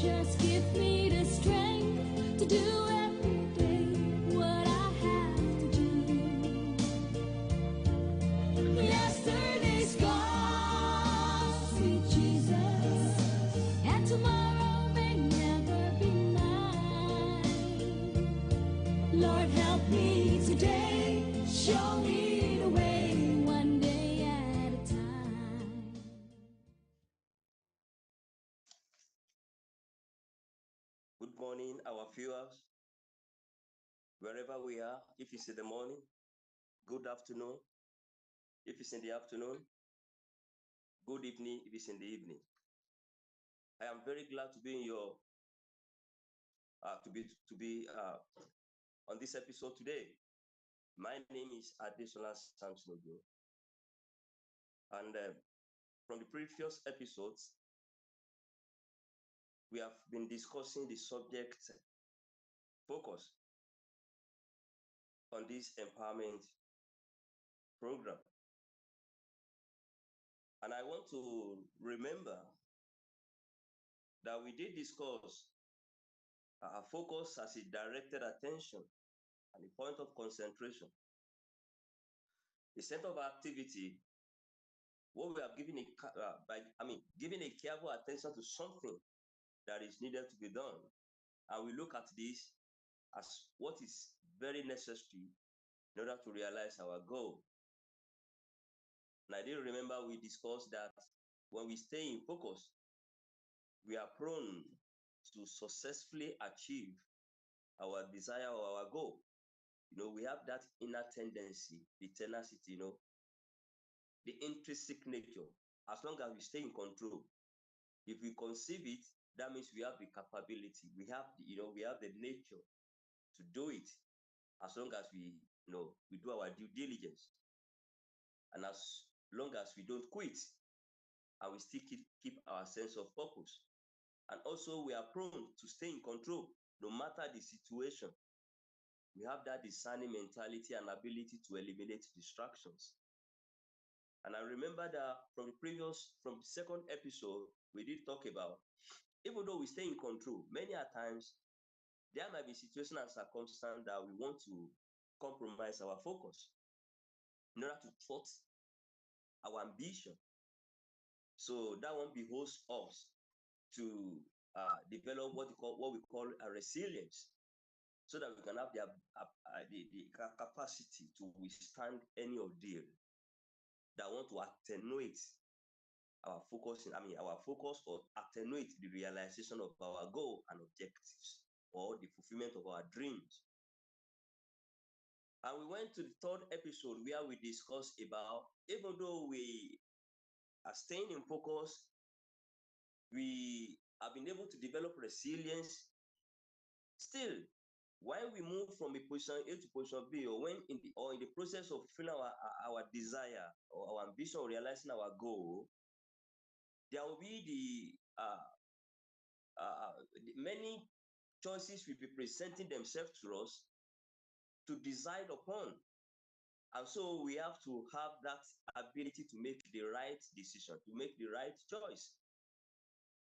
Just give me the strength to do every day what I have to do. Yesterday's gone, sweet Jesus, and tomorrow may never be mine. Lord, help me today, show me the way, one day at a time. Good morning, our viewers, wherever we are. If it's in the morning, good afternoon. If it's in the afternoon, good evening. If it's in the evening, I am very glad to be in your on this episode today. My name is Adesola Samson Ojo, and from the previous episodes, we have been discussing the subject focus on this empowerment program. And I want to remember that we did discuss focus as a directed attention and a point of concentration. The center of activity, what we have given giving a careful attention to something that is needed to be done. And we look at this as what is very necessary in order to realize our goal. And I did remember we discussed that when we stay in focus, we are prone to successfully achieve our desire or our goal. We have that inner tendency, the tenacity, the intrinsic nature. As long as we stay in control, if we conceive it, that means we have the capability. We have the nature to do it, as long as we do our due diligence, and as long as we don't quit, and we still keep our sense of purpose. And also, we are prone to stay in control no matter the situation. We have that discerning mentality and ability to eliminate distractions. And I remember that from the second episode, we did talk about, even though we stay in control, many a times there might be situations and circumstances that we want to compromise our focus in order to thwart our ambition. So that one behoves us to develop what we call a resilience, so that we can have the capacity to withstand any ordeal that want to attenuate our focus, or attenuate the realization of our goal and objectives, or the fulfillment of our dreams. And we went to the third episode where we discussed about, even though we are staying in focus, we have been able to develop resilience. Still, when we move from a position A to position B, or in the process of fulfilling our desire or our ambition, or realizing our goal, there will be the many choices will be presenting themselves to us to decide upon. And so we have to have that ability to make the right decision, to make the right choice,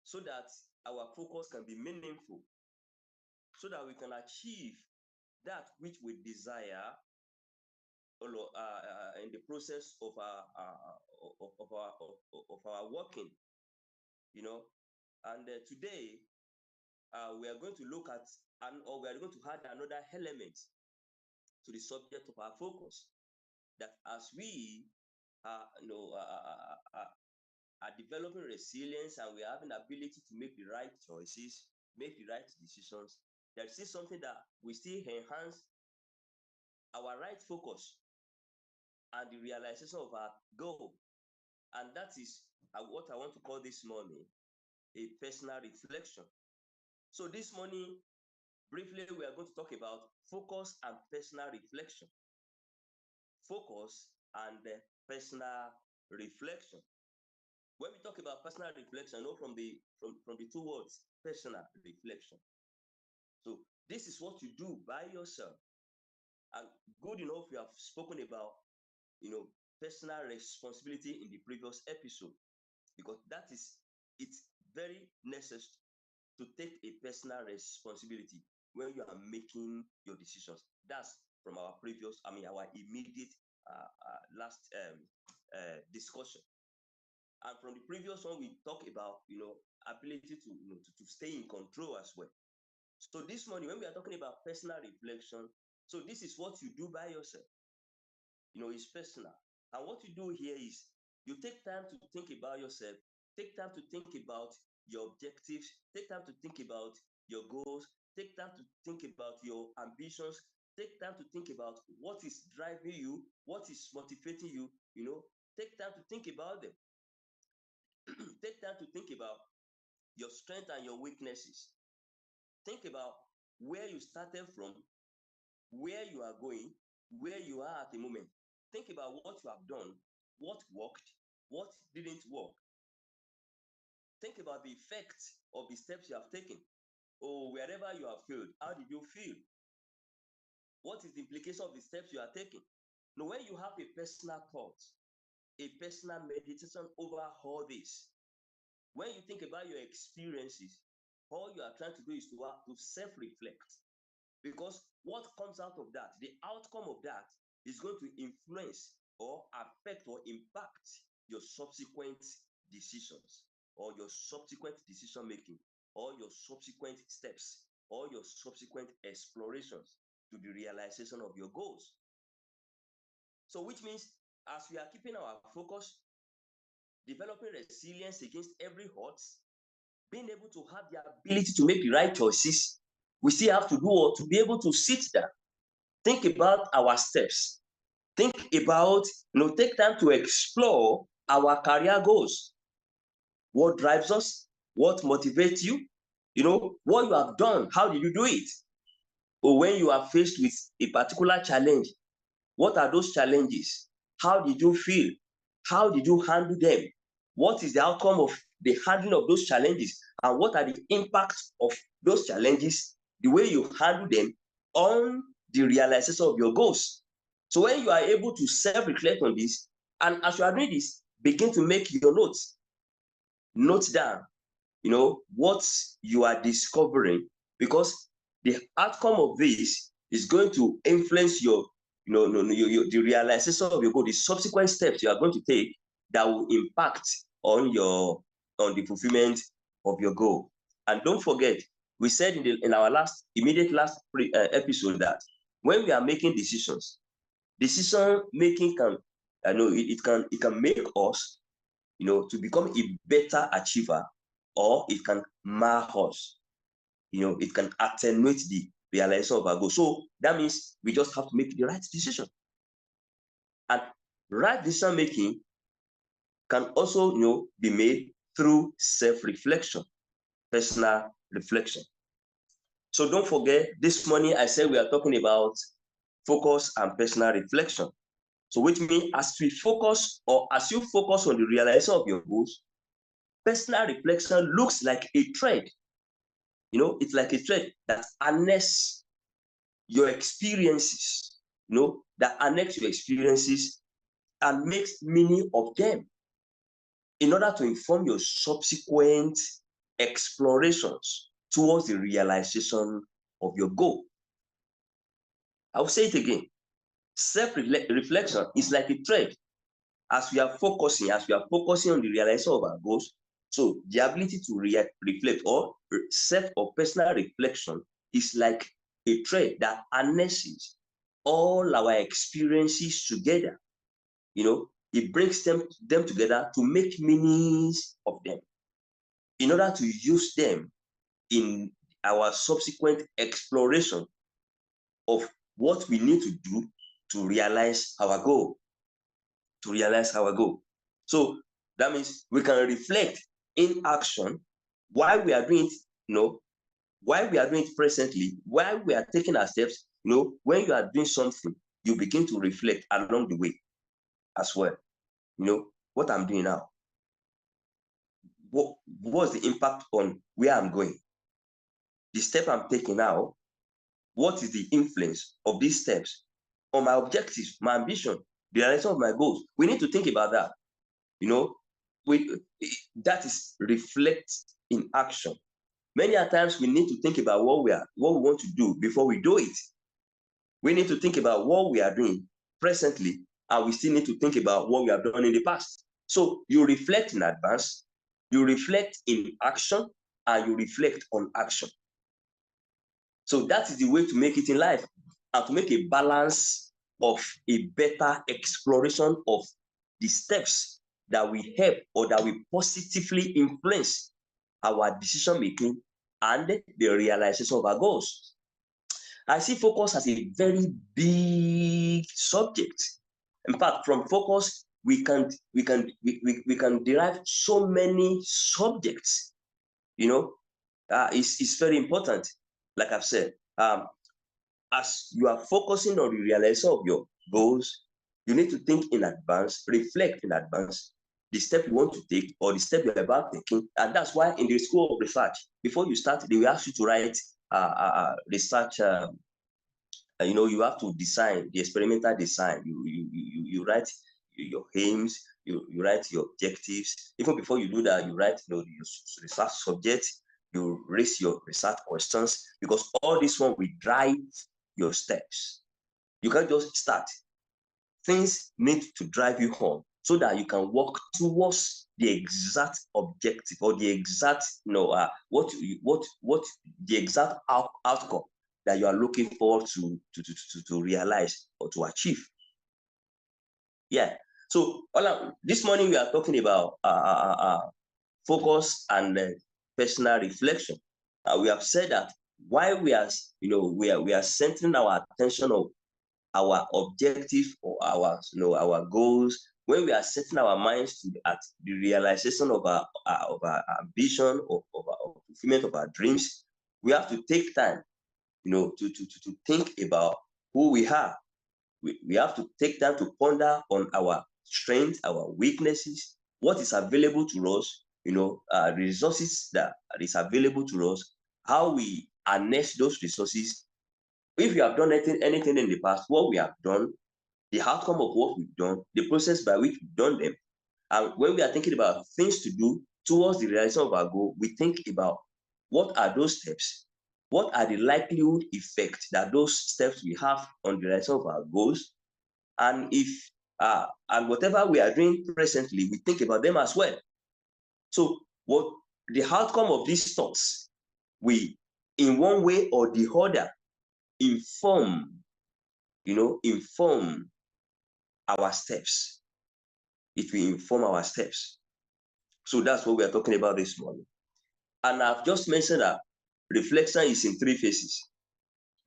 so that our focus can be meaningful, so that we can achieve that which we desire in the process of our working. And today we are going to look at, or we are going to add another element to the subject of our focus, that as we are developing resilience, and we are having the ability to make the right choices, make the right decisions, there is still something that we still enhance our right focus and the realization of our goal. And that is what I want to call this morning a personal reflection. So this morning, briefly, we are going to talk about focus and personal reflection. Focus and personal reflection. When we talk about personal reflection, from the two words, personal reflection. So this is what you do by yourself. And good enough, we have spoken about, personal responsibility in the previous episode, because it's very necessary to take a personal responsibility when you are making your decisions. That's from our previous, our immediate last discussion. And from the previous one, we talked about, ability to, to stay in control as well. So this morning, when we are talking about personal reflection, so this is what you do by yourself. It's personal. And what you do here is you take time to think about yourself, take time to think about your objectives, take time to think about your goals, take time to think about your ambitions, take time to think about what is driving you, what is motivating you, take time to think about them. Take time to think about your strengths and your weaknesses. Think about where you started from, where you are going, where you are at the moment. Think about what you have done, what worked, what didn't work. Think about the effect of the steps you have taken. Or wherever you have failed, how did you feel? What is the implication of the steps you are taking? Now, when you have a personal thought, a personal meditation over all this, when you think about your experiences, all you are trying to do is to self-reflect. Because what comes out of that, the outcome of that, is going to influence or affect or impact your subsequent decisions, or your subsequent decision making, or your subsequent steps, or your subsequent explorations to the realization of your goals. So which means, as we are keeping our focus, developing resilience against every odds, being able to have the ability to make the right choices, we still have to do what? To be able to sit down, think about our steps, think about, take time to explore our career goals. What drives us? What motivates you? What you have done, how did you do it? Or when you are faced with a particular challenge, what are those challenges? How did you feel? How did you handle them? What is the outcome of the handling of those challenges? And what are the impacts of those challenges, the way you handle them, on the realization of your goals? So when you are able to self-reflect on this, and as you are doing this, begin to make your notes. Note down, what you are discovering, because the outcome of this is going to influence your, the realization of your goal, the subsequent steps you are going to take that will impact on the fulfillment of your goal. And don't forget, we said in our immediate last episode that when we are making decisions, decision making can, it can make us, to become a better achiever, or it can mar us. It can attenuate the realization of our goal. So that means we just have to make the right decision. And right decision making can also, be made through self-reflection, personal reflection. So don't forget, this morning I said we are talking about focus and personal reflection. So which means as you focus on the realization of your goals, personal reflection looks like a thread. It's like a thread that harness your experiences, that annex your experiences and makes meaning of them in order to inform your subsequent explorations towards the realization of your goal. I'll say it again. Self-reflection is like a thread. As we are focusing on the realization of our goals, so the ability to reflect, or self or personal reflection, is like a thread that harnesses all our experiences together. It brings them together to make meanings of them in order to use them in our subsequent exploration of what we need to do to realize our goal. So that means we can reflect in action while we are doing it, while we are doing it presently, while we are taking our steps. When you are doing something, you begin to reflect along the way as well. What I'm doing now, what's the impact on where I'm going? The step I'm taking now, what is the influence of these steps on my objectives, my ambition, the realization of my goals? We need to think about that. That is reflect in action. Many a times we need to think about what we want to do before we do it. We need to think about what we are doing presently, and we still need to think about what we have done in the past. So you reflect in advance, you reflect in action, and you reflect on action. So that is the way to make it in life, and to make a balance of a better exploration of the steps that will help or that will positively influence our decision making and the realization of our goals. I see focus as a very big subject. In fact, from focus, we can derive so many subjects. It's very important. Like I've said, as you are focusing on the realization of your goals, you need to think in advance, reflect in advance the step you want to take or the step you're about taking. And that's why in the school of research, before you start, they will ask you to write research. You have to design the experimental design. You write your aims, you write your objectives. Even before you do that, you write your research subject, you raise your research questions, because all this one will drive your steps. You can't just start. Things need to drive you home so that you can work towards the exact objective or the exact, what the exact outcome that you are looking forward to realize or to achieve. Yeah. So this morning we are talking about focus and personal reflection. We have said that while we are centering our attention on our objective or our goals, when we are setting our minds at the realization of our ambition, of our fulfillment of our dreams, we have to take time, to think about who we are. We have to take time to ponder on our strengths, our weaknesses, what is available to us, resources that is available to us, how we harness those resources. If we have done anything in the past, what we have done, the outcome of what we've done, the process by which we've done them. And when we are thinking about things to do towards the realization of our goal, we think about what are those steps? What are the likelihood effects that those steps will have on the realization of our goals? And and whatever we are doing presently, we think about them as well. So what the outcome of these thoughts, we, in one way or the other, inform our steps. It will inform our steps. So that's what we are talking about this morning. And I've just mentioned that reflection is in three phases.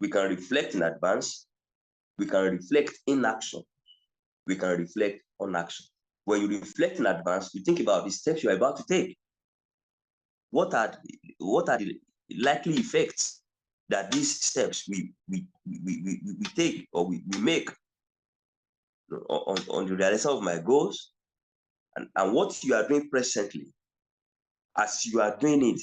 We can reflect in advance, we can reflect in action, we can reflect on action. When you reflect in advance, you think about the steps you're about to take. What are the likely effects that these steps we take or we make on the realization of my goals, and what you are doing presently. As you are doing it,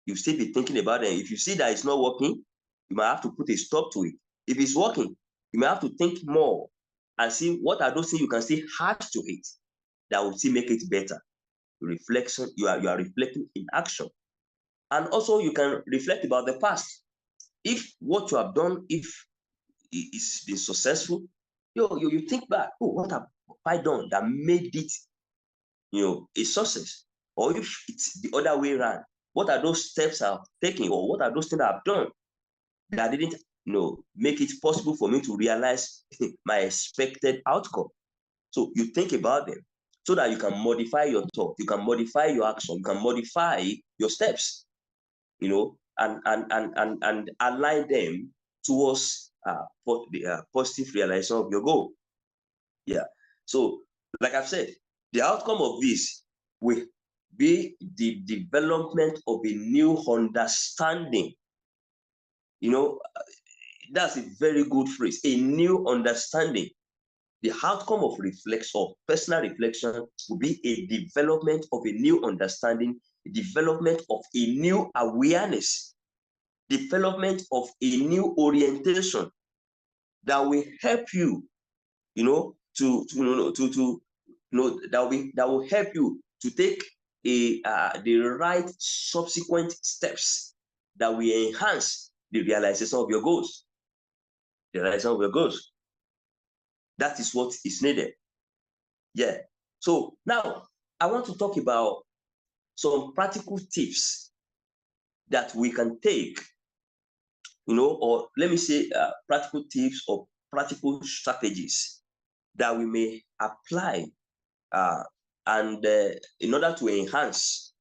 you still be thinking about it. If you see that it's not working, you might have to put a stop to it. If it's working, you might have to think more and see what are those things you can still add to it that will still make it better. Reflection, you are reflecting in action. And also you can reflect about the past. If what you have done, if it's been successful, you think back, oh, what have I done that made it a success? Or if it's the other way around, what are those steps I've taken, or what are those things I've done that didn't make it possible for me to realize my expected outcome? So you think about them so that you can modify your thought, you can modify your action, you can modify your steps, and align them towards the positive realization of your goal. Yeah. So, like I've said, the outcome of this will be the development of a new understanding. That's a very good phrase, a new understanding. The outcome of reflection, of personal reflection, will be a development of a new understanding, a development of a new awareness, development of a new orientation that will help you, that will help you to take the right subsequent steps that will enhance the realization of your goals. The realization of your goals. That is what is needed. Yeah. So now I want to talk about some practical tips that we can take, or let me say practical tips or practical strategies that we may apply and in order to enhance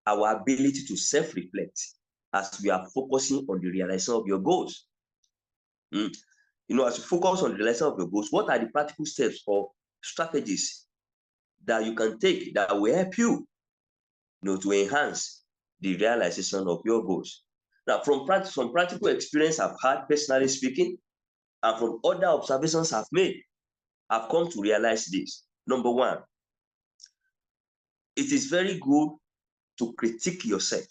our ability to self-reflect as we are focusing on the realization of your goals. As you focus on the realization of your goals, what are the practical steps or strategies that you can take that will help you, to enhance the realization of your goals? Now, from some practical experience I've had personally speaking, and from other observations I've made, I've come to realize this. Number one, it is very good to critique yourself.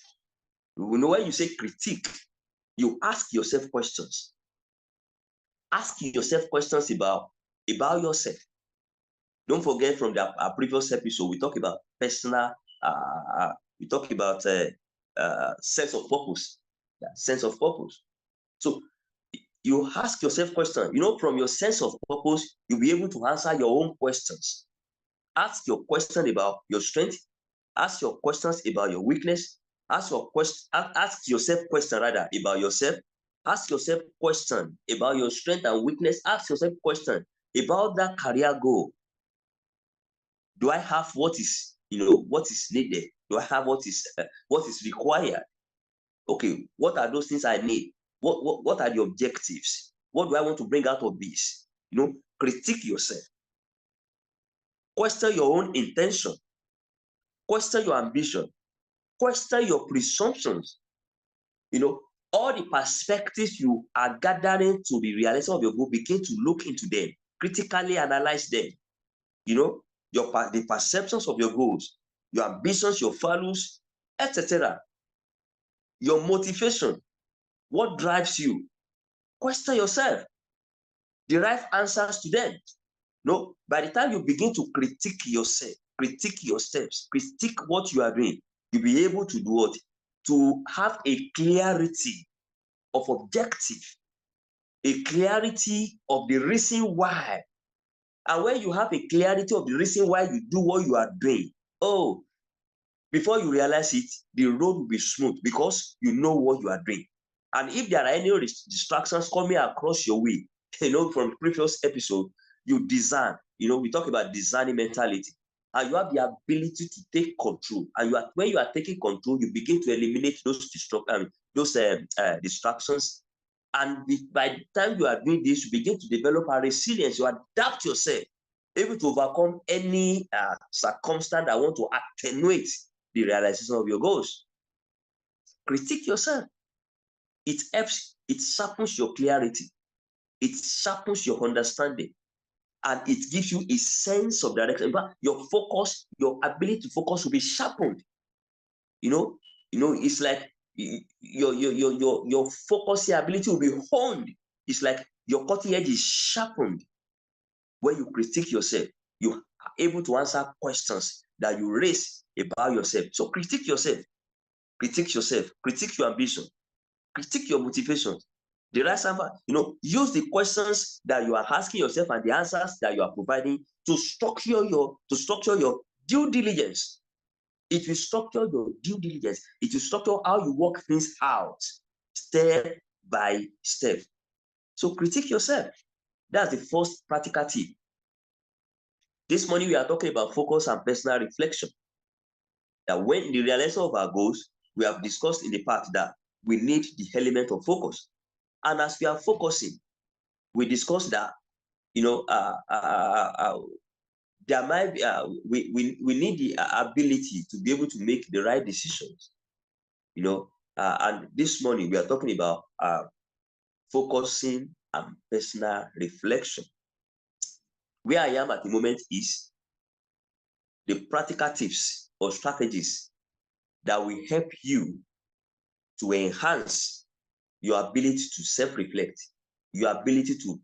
When you say critique, you ask yourself questions. Ask yourself questions about yourself. Don't forget from our previous episode, we talk about personal, we talk about sense of purpose. Yeah, sense of purpose. So you ask yourself questions. From your sense of purpose, you'll be able to answer your own questions. Ask your question about your strength. Ask your questions about your weakness. Ask yourself question rather about yourself. Ask yourself question about your strength and weakness. Ask yourself question about that career goal. Do I have what is needed? Do I have what is required? Okay, what are those things I need? What are the objectives? What do I want to bring out of this? Critique yourself. Question your own intention. Question your ambition. Question your presumptions. All the perspectives you are gathering to the realization of your goal, begin to look into them, critically analyze them. The perceptions of your goals, your ambitions, your values, etc. Your motivation, what drives you? Question yourself. Derive answers to them. By the time you begin to critique yourself, critique your steps, critique what you are doing, you'll be able to do what? To have a clarity of objective, a clarity of the reason why. And when you have a clarity of the reason why you do what you are doing, before you realize it, the road will be smooth because you know what you are doing. And if there are any distractions coming across your way, from previous episode, you discern. We talk about discerning mentality, and you have the ability to take control. And when you are taking control, you begin to eliminate those distractions. And by the time you are doing this, you begin to develop a resilience. You adapt yourself, able to overcome any circumstance that want to attenuate the realization of your goals. Critique yourself. It helps, it sharpens your clarity, it sharpens your understanding, and it gives you a sense of direction. But your focus, your ability to focus will be sharpened. It's like your focusing ability will be honed. It's like your cutting edge is sharpened. When you critique yourself, you are able to answer questions that you raise about yourself. So critique yourself. Critique yourself. Critique your ambition. Critique your motivation. Use the questions that you are asking yourself and the answers that you are providing to structure your due diligence. It will structure your due diligence. It will structure how you work things out step by step. So critique yourself. That's the first practical tip. This morning we are talking about focus and personal reflection. That when the realization of our goals, we have discussed in the past that we need the element of focus. And as we are focusing, we discussed that there might be we need the ability to be able to make the right decisions. And this morning we are talking about focusing and personal reflection. Where I am at the moment is the practical tips or strategies that will help you to enhance your ability to self-reflect, your ability to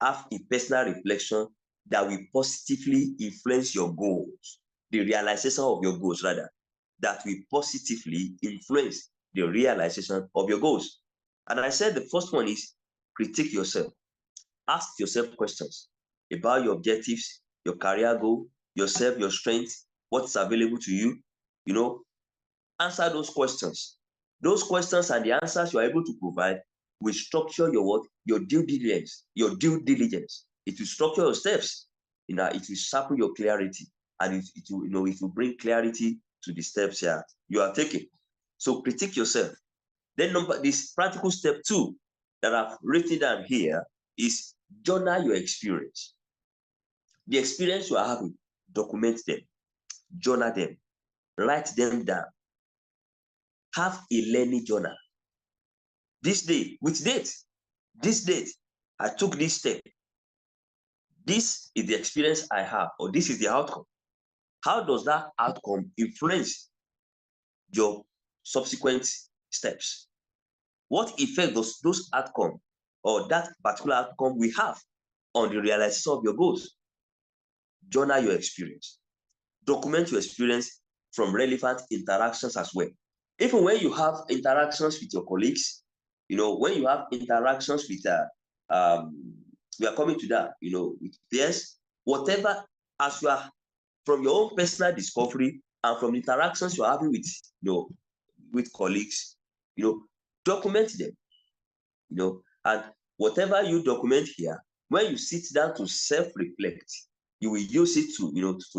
have a personal reflection that will positively influence your goals, the realization of your goals rather, that will positively influence the realization of your goals. And I said the first one is critique yourself. Ask yourself questions about your objectives, your career goal, yourself, your strengths, what's available to you. You know, answer those questions. Those questions and the answers you are able to provide will structure your what? Your due diligence. Your due diligence. It will structure your steps. It will sharpen your clarity, and it will, it will bring clarity to the steps you are taking. So critique yourself. Then this practical step 2 that I've written down here is journal your experience. The experience you are having, document them, journal them, write them down. Have a learning journal. This day, with date, this date, I took this step. This is the experience I have, or this is the outcome. How does that outcome influence your subsequent steps? What effect does those outcome or that particular outcome will have on the realization of your goals? Journal your experience. Document your experience from relevant interactions as well. Even when you have interactions with your colleagues, when you have interactions with, we are coming to that, with peers, whatever, as you are, from your own personal discovery and from interactions you're having with colleagues, document them, and whatever you document here, when you sit down to self-reflect, you will use it to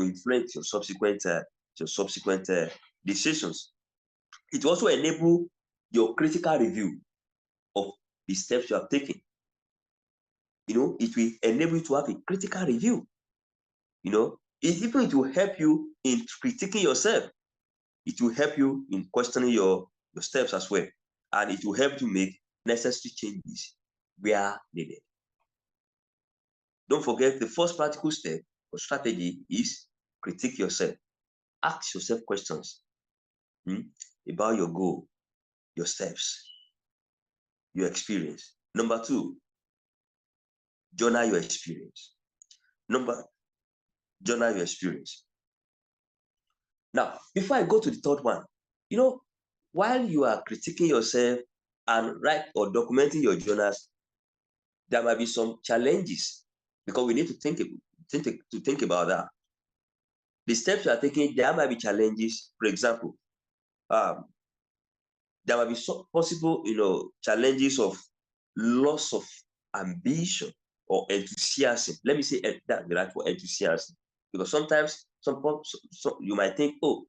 influence your subsequent decisions. It also enable your critical review of the steps you have taken. It will enable you to have a critical review. It will help you in critiquing yourself. It will help you in questioning your steps as well. And it will help you make necessary changes where needed. Don't forget, the first practical step or strategy is critique yourself. Ask yourself questions about your goal, your steps, your experience. Number 2, journal your experience. Journal your experience. Now, before I go to the third one, while you are critiquing yourself and write or documenting your journals, there might be some challenges, because we need to think about that. The steps you are taking, there might be challenges. For example, there might be possible, challenges of loss of ambition or enthusiasm. Let me say that the right for enthusiasm, because sometimes you might think, oh,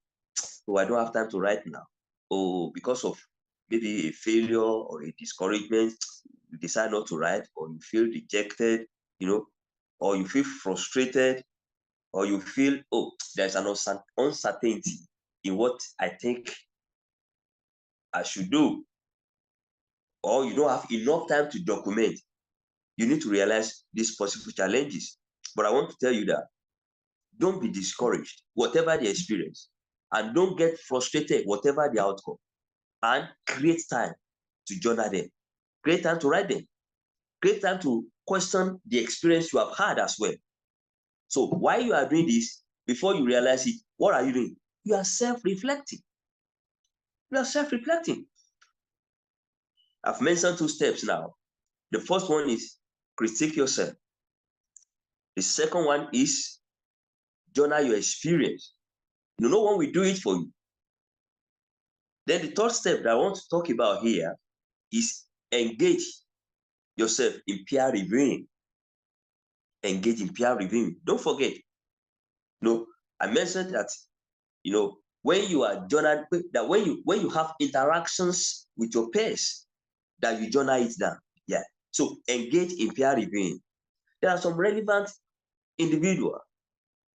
I don't have time to write now. Oh, because of maybe a failure or a discouragement, you decide not to write, or you feel dejected, or you feel frustrated, or you feel, oh, there's an uncertainty in what I think I should do, or you don't have enough time to document. You need to realize these possible challenges. But I want to tell you that don't be discouraged, whatever the experience, and don't get frustrated, whatever the outcome, and create time to journal them, create time to write them, create time to question the experience you have had as well. So while you are doing this, before you realize it, what are you doing? You are self-reflecting. I've mentioned 2 steps now. The first one is critique yourself. The second one is journal your experience. No one will do it for you. Then the third step that I want to talk about here is engage yourself in peer reviewing. Engage in peer reviewing. Don't forget, I mentioned that, when you are journaling, that when you have interactions with your peers, that you journal it down. Yeah. So engage in peer reviewing. There are some relevant individuals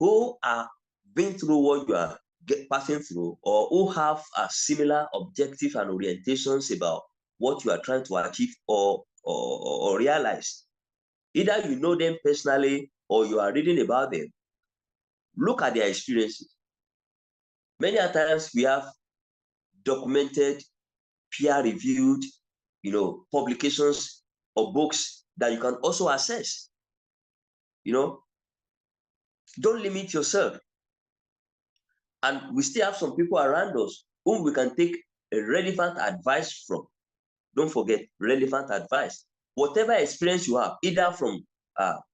who are been through what you are passing through, or who have a similar objective and orientations about what you are trying to achieve or realize. Either you know them personally or you are reading about them. Look at their experiences. Many times we have documented, peer-reviewed, publications or books that you can also access. Don't limit yourself. And we still have some people around us whom we can take a relevant advice from. Don't forget, relevant advice. Whatever experience you have, either from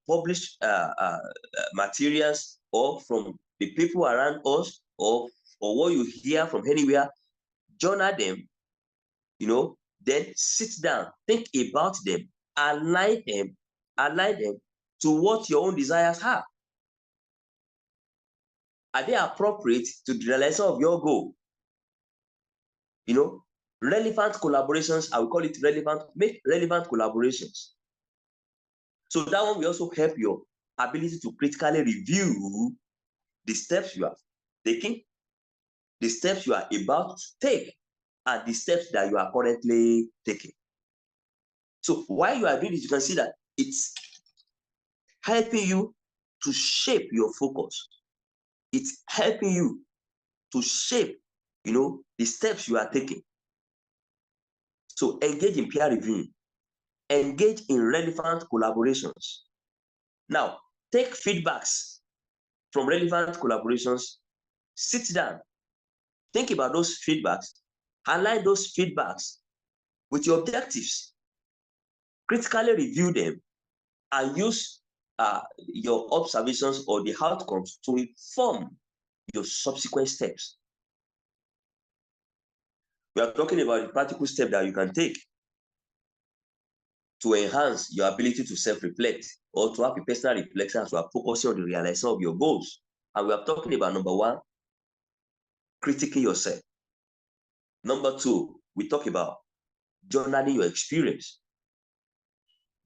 published materials or from the people around us, or what you hear from anywhere, journal them, then sit down, think about them, align them to what your own desires are. Are they appropriate to the realization of your goal? Relevant collaborations, I will call it make relevant collaborations. So that one will also help your ability to critically review the steps you have taken, the steps you are about to take, and the steps that you are currently taking. So while you are doing this, you can see that it's helping you to shape your focus. It's helping you to shape, the steps you are taking. So engage in peer reviewing. Engage in relevant collaborations. Now, take feedbacks from relevant collaborations. Sit down. Think about those feedbacks. Align those feedbacks with your objectives. Critically review them and use your observations or the outcomes to inform your subsequent steps. We are talking about the practical step that you can take to enhance your ability to self-reflect or to have a personal reflection as you are focusing on the realization of your goals. And we are talking about number one, critiquing yourself. Number two, we talk about journaling your experience.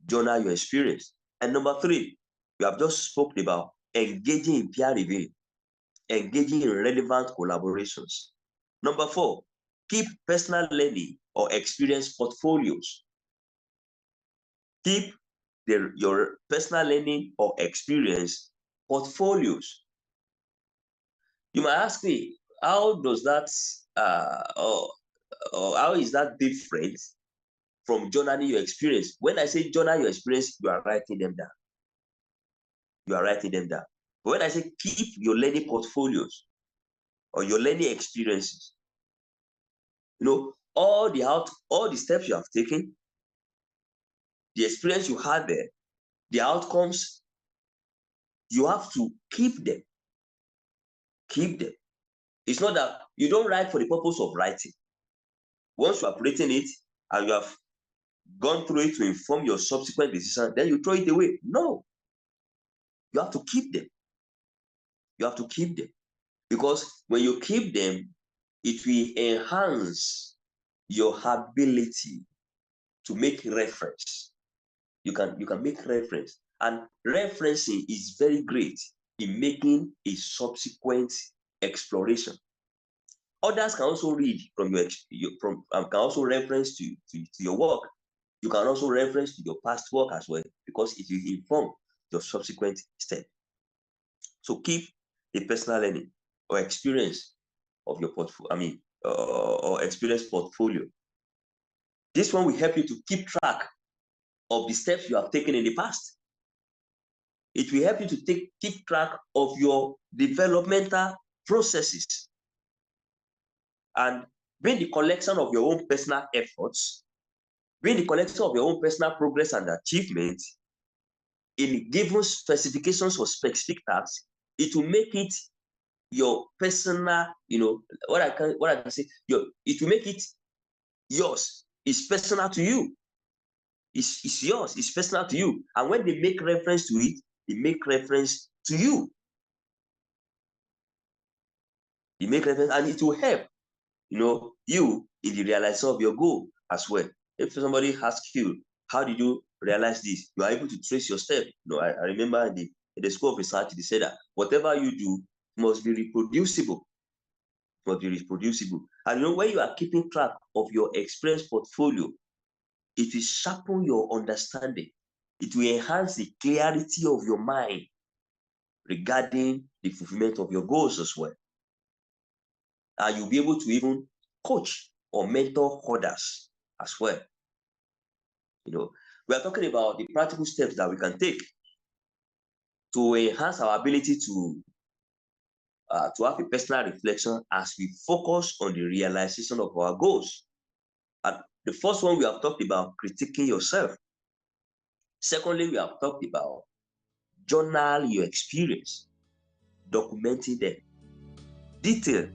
Journal your experience. And number three, we have just spoken about engaging in peer review, engaging in relevant collaborations. Number four, keep personal learning or experience portfolios. Keep your personal learning or experience portfolios. You might ask me, how does that, or how is that different from journaling your experience? When I say journal your experience, you are writing them down. You are writing them down. But when I say keep your learning portfolios or your learning experiences, all the steps you have taken, the experience you had there, the outcomes, you have to keep them. Keep them. It's not that you don't write for the purpose of writing. Once you have written it and you have gone through it to inform your subsequent decision, then you throw it away. No. You have to keep them. You have to keep them. Because when you keep them, it will enhance your ability to make reference. You can make reference. And referencing is very great in making a subsequent exploration. Others can also read from can also reference to your work. You can also reference to your past work as well, because it will inform your subsequent step. So keep a personal learning or experience of your portfolio, or experience portfolio. This one will help you to keep track of the steps you have taken in the past. It will help you to keep track of your developmental processes. And being the collection of your own personal efforts, being the collection of your own personal progress and achievements in given specifications or specific tasks, it will make it your personal, what I can say, it will make it yours. It's personal to you. It's yours. It's personal to you. And when they make reference to it, they make reference to you. They make reference, and it will help, you in the realization of your goal as well. If somebody asks you, how did you realize this? You are able to trace your step. I remember in the school of research, they said that whatever you do must be reproducible. Must be reproducible. And when you are keeping track of your experience portfolio, it will sharpen your understanding. It will enhance the clarity of your mind regarding the fulfillment of your goals as well. And you'll be able to even coach or mentor others as well. We are talking about the practical steps that we can take to enhance our ability to to have a personal reflection as we focus on the realization of our goals. And the first one we have talked about critiquing yourself. Secondly, we have talked about journal your experience, documenting them. Detail,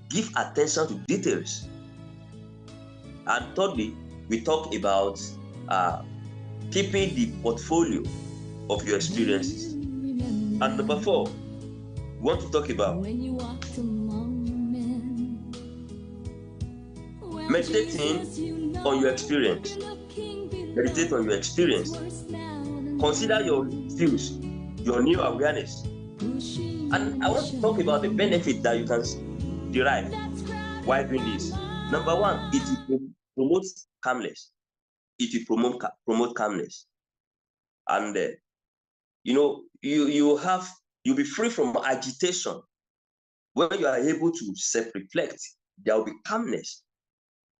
give attention to details. And thirdly, we talk about keeping the portfolio of your experiences. And number four, we want to talk about meditating on your experience. Meditate on your experience. Consider your views, your new awareness. And I want to talk about the benefit that you can derive while doing this. Number one, it will promote calmness. It will promote calmness. And you'll be free from agitation. When you are able to self-reflect, there will be calmness.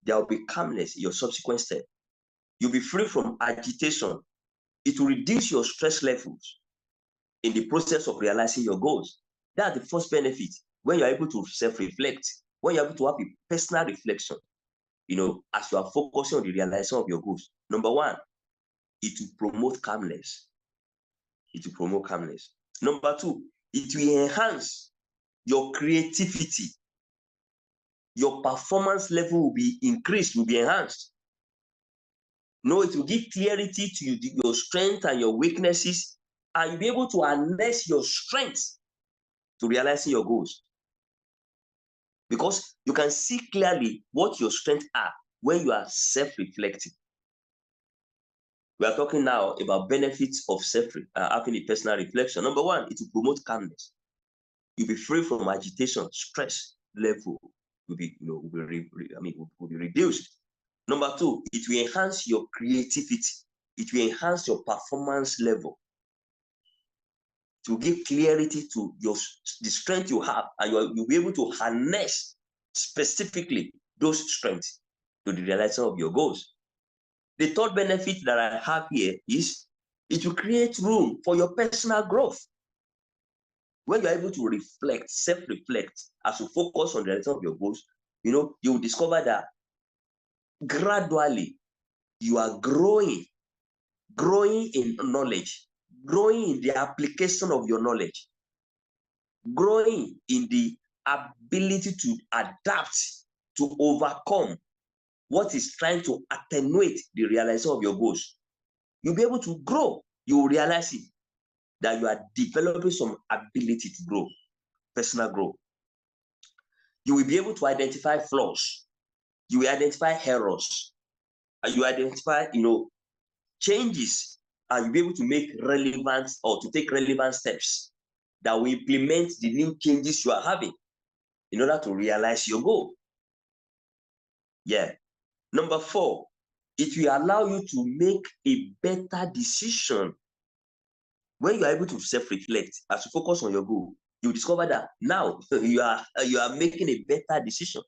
There will be calmness in your subsequent step. You'll be free from agitation. It will reduce your stress levels in the process of realizing your goals. That's the first benefit. When you're able to self-reflect, when you're able to have a personal reflection, as you are focusing on the realization of your goals. Number one, it will promote calmness. It will promote calmness. Number two, it will enhance your creativity. Your performance level will be increased, will be enhanced. It will give clarity to your strengths and your weaknesses, and you'll be able to harness your strengths to realizing your goals. Because you can see clearly what your strengths are when you are self-reflecting. We are talking now about benefits of having a personal reflection. Number one, it will promote calmness. You'll be free from agitation, stress level will be reduced. Number two, it will enhance your creativity. It will enhance your performance level. To give clarity to the strength you have, and you'll be able to harness specifically those strengths to the realization of your goals. The third benefit that I have here is it will create room for your personal growth. When you're able to reflect, self-reflect, as you focus on the realization of your goals, you will discover that gradually you are growing in knowledge, growing in the application of your knowledge, growing in the ability to adapt, to overcome what is trying to attenuate the realization of your goals. You'll be able to grow. You will realize it, that you are developing some ability to grow, personal growth. You will be able to identify flaws. You will identify errors. And you identify, changes, and you'll be able to make relevant or to take relevant steps that will implement the new changes you are having in order to realize your goal. Yeah. Number four, it will allow you to make a better decision. When you are able to self-reflect, as you focus on your goal, you discover that now you are making a better decision.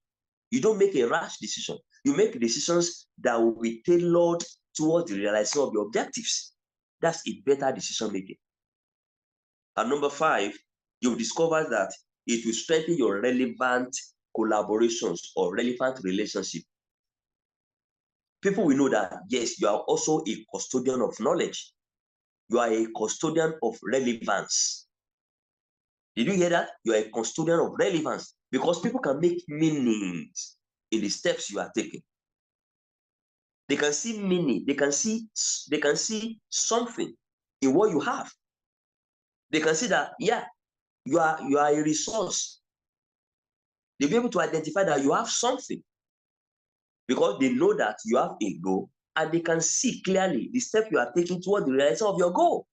You don't make a rash decision. You make decisions that will be tailored towards the realization of your objectives. That's a better decision making. And number five, you'll discover that it will strengthen your relevant collaborations or relevant relationship. People will know that, yes, you are also a custodian of knowledge. You are a custodian of relevance. Did you hear that? You are a custodian of relevance, because people can make meanings in the steps you are taking. They can see meaning. They can see something in what you have. They can see that, yeah, you are a resource. They'll be able to identify that you have something, because they know that you have a goal, and they can see clearly the step you are taking toward the realization of your goal.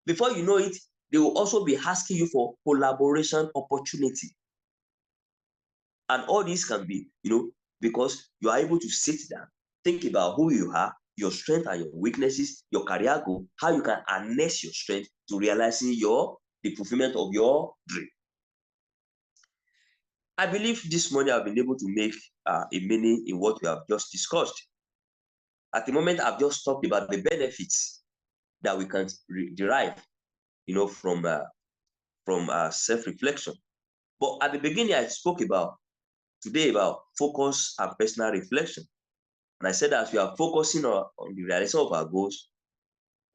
Before you know it, they will also be asking you for collaboration opportunity. And all this can be, because you are able to sit down, think about who you are, your strengths and your weaknesses, your career goal, how you can harness your strength to realizing the fulfillment of your dream. I believe this morning I've been able to make a meaning in what we have just discussed. At the moment, I've just talked about the benefits that we can derive, from self-reflection. But at the beginning, I spoke about today about focus and personal reflection. And I said that as we are focusing on the realization of our goals,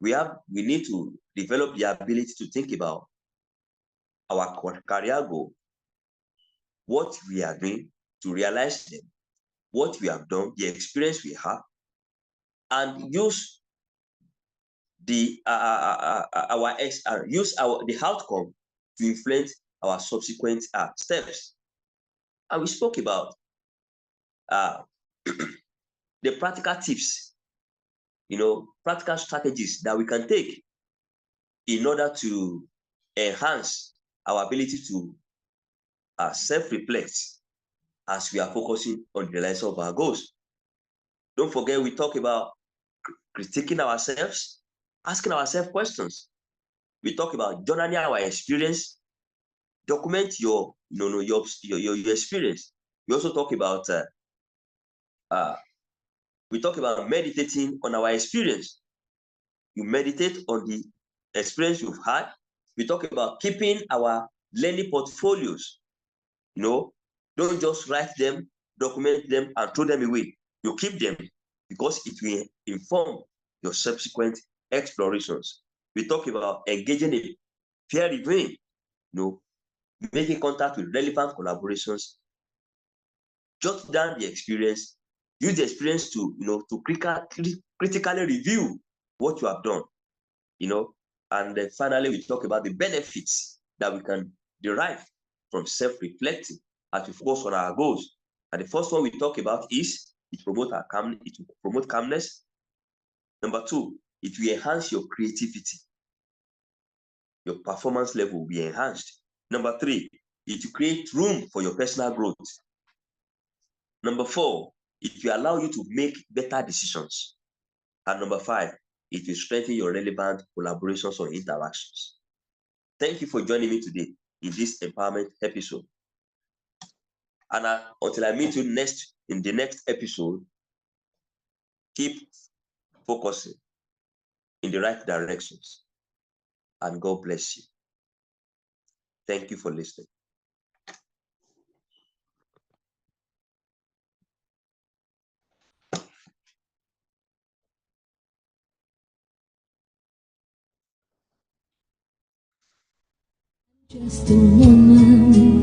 we need to develop the ability to think about our career goal, what we are doing to realize them, what we have done, the experience we have, and use the our use our the outcome to influence our subsequent steps. And we spoke about uh, the practical tips, practical strategies that we can take in order to enhance our ability to self-reflect as we are focusing on the realization of our goals. Don't forget, we talk about critiquing ourselves, asking ourselves questions. We talk about journaling our experience, document your experience. We also talk about uh, we talk about meditating on our experience. You meditate on the experience you've had. We talk about keeping our learning portfolios. Don't just write them, document them, and throw them away. You keep them because it will inform your subsequent explorations. We talk about engaging in peer reviewing, making contact with relevant collaborations, jot down the experience, use the experience to critically review what you have done, and then finally we talk about the benefits that we can derive from self-reflecting as we focus on our goals. And the first one we talk about is it will promote calmness. Number two, it will enhance your creativity. Your performance level will be enhanced. Number three, it will create room for your personal growth. Number four, it will allow you to make better decisions. And number five, it will strengthen your relevant collaborations or interactions. Thank you for joining me today in this empowerment episode. And until I meet you in the next episode, keep focusing in the right directions. And God bless you. Thank you for listening. Just a woman